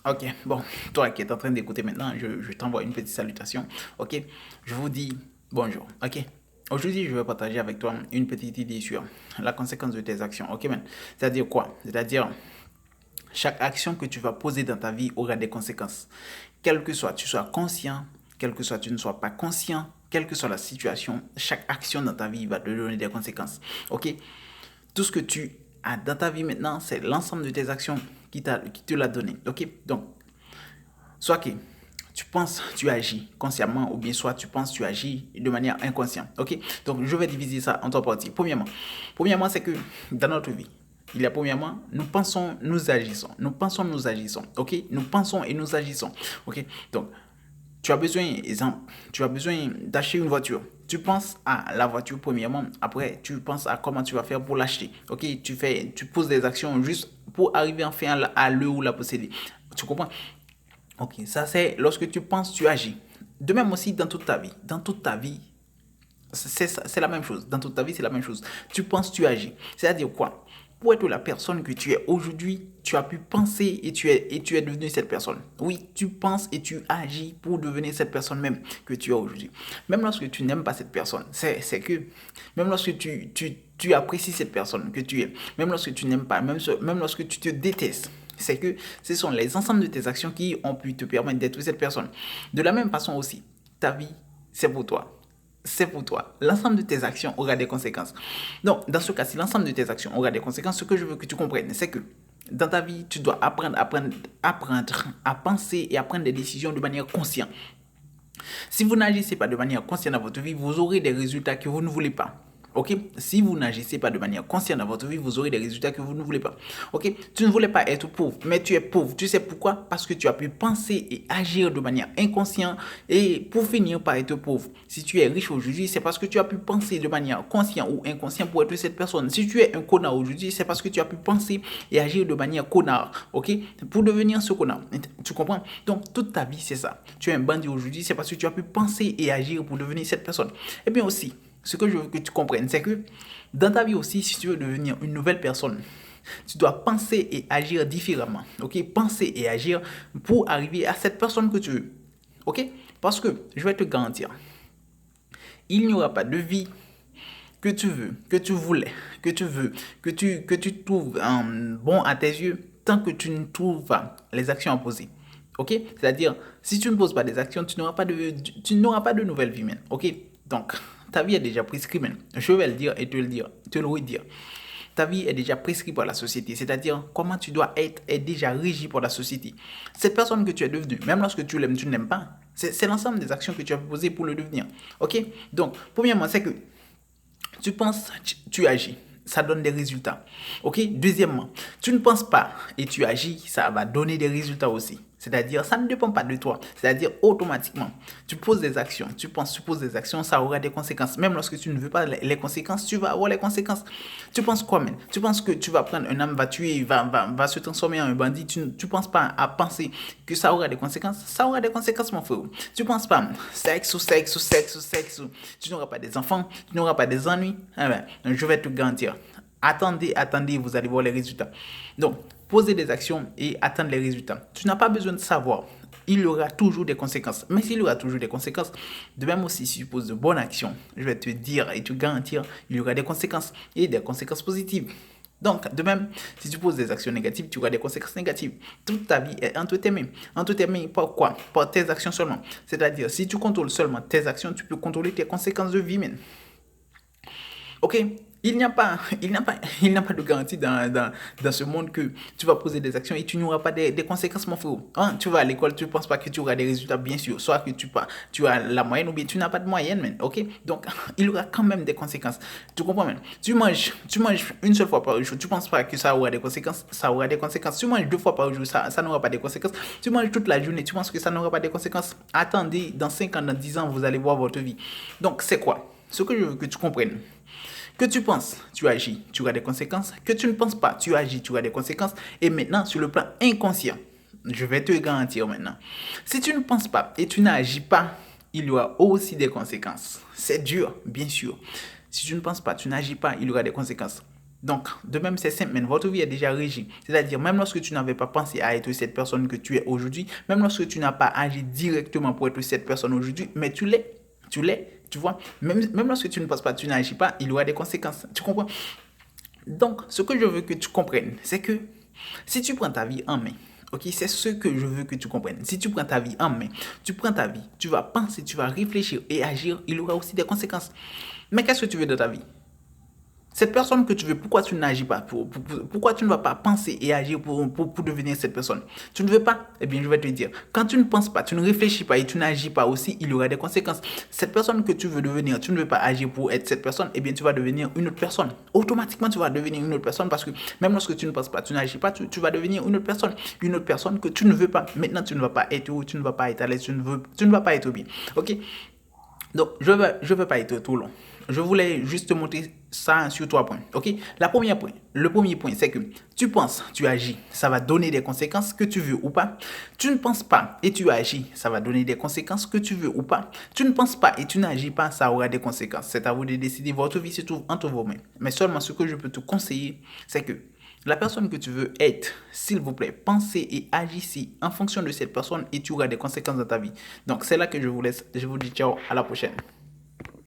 Ok, bon, toi qui es en train d'écouter maintenant, je t'envoie une petite salutation. Ok, je vous dis bonjour. Ok, aujourd'hui, je vais partager avec toi une petite idée sur la conséquence de tes actions. Ok, man. C'est-à-dire quoi? C'est-à-dire, chaque action que tu vas poser dans ta vie aura des conséquences. Quel que soit, tu sois conscient, quel que soit, tu ne sois pas conscient, quelle que soit la situation, chaque action dans ta vie va te donner des conséquences. Ok, tout ce que tu as dans ta vie maintenant, c'est l'ensemble de tes actions qui te l'a donné. Ok, donc soit que tu penses, tu agis consciemment ou bien soit tu penses, tu agis de manière inconsciente. Ok? Donc, je vais diviser ça en trois parties. Premièrement, c'est que dans notre vie, il y a premièrement, nous pensons, nous agissons. Nous pensons, nous agissons. Ok? Nous pensons et nous agissons. Ok? Donc, tu as besoin, exemple, tu as besoin d'acheter une voiture. Tu penses à la voiture premièrement, après tu penses à comment tu vas faire pour l'acheter. Ok, tu poses des actions juste pour arriver enfin à le ou la posséder. Tu comprends? Ok, ça c'est lorsque tu penses, tu agis. De même aussi dans toute ta vie. Dans toute ta vie, c'est la même chose. Dans toute ta vie, c'est la même chose. Tu penses, tu agis. C'est-à-dire quoi? Pour être la personne que tu es aujourd'hui, tu as pu penser et tu es devenu cette personne. Oui, tu penses et tu agis pour devenir cette personne même que tu es aujourd'hui. Même lorsque tu n'aimes pas cette personne, c'est que, même lorsque tu apprécies cette personne que tu es, même lorsque tu n'aimes pas, même lorsque tu te détestes, c'est que ce sont les ensembles de tes actions qui ont pu te permettre d'être cette personne. De la même façon aussi, ta vie, c'est pour toi. C'est pour toi. L'ensemble de tes actions aura des conséquences. Donc, dans ce cas, si l'ensemble de tes actions aura des conséquences, ce que je veux que tu comprennes, c'est que dans ta vie, tu dois apprendre à penser et à prendre des décisions de manière consciente. Si vous n'agissez pas de manière consciente dans votre vie, vous aurez des résultats que vous ne voulez pas. Ok? Si vous n'agissez pas de manière consciente dans votre vie, vous aurez des résultats que vous ne voulez pas. Ok? Tu ne voulais pas être pauvre, mais tu es pauvre. Tu sais pourquoi? Parce que tu as pu penser et agir de manière inconsciente et pour finir par être pauvre. Si tu es riche aujourd'hui, c'est parce que tu as pu penser de manière consciente ou inconsciente pour être cette personne. Si tu es un connard aujourd'hui, c'est parce que tu as pu penser et agir de manière connard. Ok? Pour devenir ce connard. Tu comprends? Donc, toute ta vie, c'est ça. Tu es un bandit aujourd'hui, c'est parce que tu as pu penser et agir pour devenir cette personne. Et bien aussi, ce que je veux que tu comprennes, c'est que dans ta vie aussi, si tu veux devenir une nouvelle personne, tu dois penser et agir différemment. Ok? Penser et agir pour arriver à cette personne que tu veux. Ok? Parce que je vais te garantir, il n'y aura pas de vie que tu veux, que tu voulais, que tu veux, que tu trouves bon à tes yeux, tant que tu ne trouves pas les actions à poser. Ok? C'est-à-dire, si tu ne poses pas des actions, tu n'auras pas de nouvelle vie, man. Ok? Donc, ta vie est déjà prescrite, man. Je vais le dire et te le redire. Ta vie est déjà prescrite par la société, c'est-à-dire comment tu dois être est déjà régi par la société. Cette personne que tu es devenue, même lorsque tu l'aimes, tu ne l'aimes pas, c'est l'ensemble des actions que tu as posées pour le devenir. Ok? Donc, premièrement, c'est que tu penses, tu agis. Ça donne des résultats. Ok? Deuxièmement, tu ne penses pas et tu agis, ça va donner des résultats aussi. C'est-à-dire, ça ne dépend pas de toi. C'est-à-dire, automatiquement, tu poses des actions, tu penses, tu poses des actions, ça aura des conséquences. Même lorsque tu ne veux pas les conséquences, tu vas avoir les conséquences. Tu penses quoi, même? Tu penses que tu vas prendre un homme, va tuer, va se transformer en un bandit. Tu ne penses pas à penser que ça aura des conséquences? Ça aura des conséquences, mon frère. Tu penses pas, sexe ou sexe ou sexe ou sexe, tu n'auras pas des enfants, tu n'auras pas des ennuis. Ah ben, je vais te garantir. Attendez, attendez, vous allez voir les résultats. Donc, poser des actions et attendre les résultats. Tu n'as pas besoin de savoir. Il y aura toujours des conséquences. Mais s'il y aura toujours des conséquences, de même aussi si tu poses de bonnes actions, je vais te dire et te garantir, il y aura des conséquences et des conséquences positives. Donc, de même, si tu poses des actions négatives, tu auras des conséquences négatives. Toute ta vie est entre tes mains. Entre tes mains, par quoi? Par tes actions seulement. C'est-à-dire, si tu contrôles seulement tes actions, tu peux contrôler tes conséquences de vie, même. Ok? Il n'y a pas, il n'y a pas, il n'y a pas de garantie dans ce monde que tu vas poser des actions et tu n'auras pas des conséquences, mon frère. Hein? Tu vas à l'école, tu ne penses pas que tu auras des résultats, bien sûr. Soit que tu as la moyenne ou bien tu n'as pas de moyenne, man. Ok? Donc, il y aura quand même des conséquences. Tu comprends, man? Tu manges une seule fois par jour. Tu ne penses pas que ça aura des conséquences? Ça aura des conséquences. Tu manges deux fois par jour, ça n'aura pas de conséquences. Tu manges toute la journée, tu penses que ça n'aura pas de conséquences? Attendez, dans 5 ans, dans 10 ans, vous allez voir votre vie. Donc, c'est quoi? Ce que je veux que tu comprennes. Que tu penses, tu agis, tu auras des conséquences. Que tu ne penses pas, tu agis, tu auras des conséquences. Et maintenant, sur le plan inconscient, je vais te garantir maintenant. Si tu ne penses pas et tu n'agis pas, il y aura aussi des conséquences. C'est dur, bien sûr. Si tu ne penses pas, tu n'agis pas, il y aura des conséquences. Donc, de même, c'est simple, mais votre vie est déjà régie. C'est-à-dire, même lorsque tu n'avais pas pensé à être cette personne que tu es aujourd'hui, même lorsque tu n'as pas agi directement pour être cette personne aujourd'hui, mais tu l'es. Tu vois. Même lorsque tu ne penses pas, tu n'agis pas, il y aura des conséquences. Tu comprends? Donc, ce que je veux que tu comprennes, c'est que si tu prends ta vie en main, ok, c'est ce que je veux que tu comprennes. Si tu prends ta vie en main, tu prends ta vie, tu vas penser, tu vas réfléchir et agir, il y aura aussi des conséquences. Mais qu'est-ce que tu veux de ta vie? Cette personne que tu veux, pourquoi tu n'agis pas? Pourquoi tu ne vas pas penser et agir pour devenir cette personne? Tu ne veux pas? Eh bien, je vais te dire, quand tu ne penses pas, tu ne réfléchis pas et tu n'agis pas aussi, il y aura des conséquences. Cette personne que tu veux devenir, tu ne veux pas agir pour être cette personne, eh bien, tu vas devenir une autre personne. Automatiquement, tu vas devenir une autre personne parce que même lorsque tu ne penses pas, tu n'agis pas, tu vas devenir une autre personne. Une autre personne que tu ne veux pas. Maintenant, tu ne vas pas être heureux, tu ne vas pas être à l'aise, tu ne vas pas être bien. Ok? Donc, je vais pas être trop long. Je voulais juste te montrer ça sur 3 points. Ok? Le premier point, c'est que tu penses, tu agis, ça va donner des conséquences que tu veux ou pas. Tu ne penses pas et tu agis, ça va donner des conséquences que tu veux ou pas. Tu ne penses pas et tu n'agis pas, ça aura des conséquences. C'est à vous de décider. Votre vie se trouve entre vos mains. Mais seulement ce que je peux te conseiller, c'est que la personne que tu veux être, s'il vous plaît, pensez et agissez en fonction de cette personne et tu auras des conséquences dans ta vie. Donc, c'est là que je vous laisse. Je vous dis ciao, à la prochaine.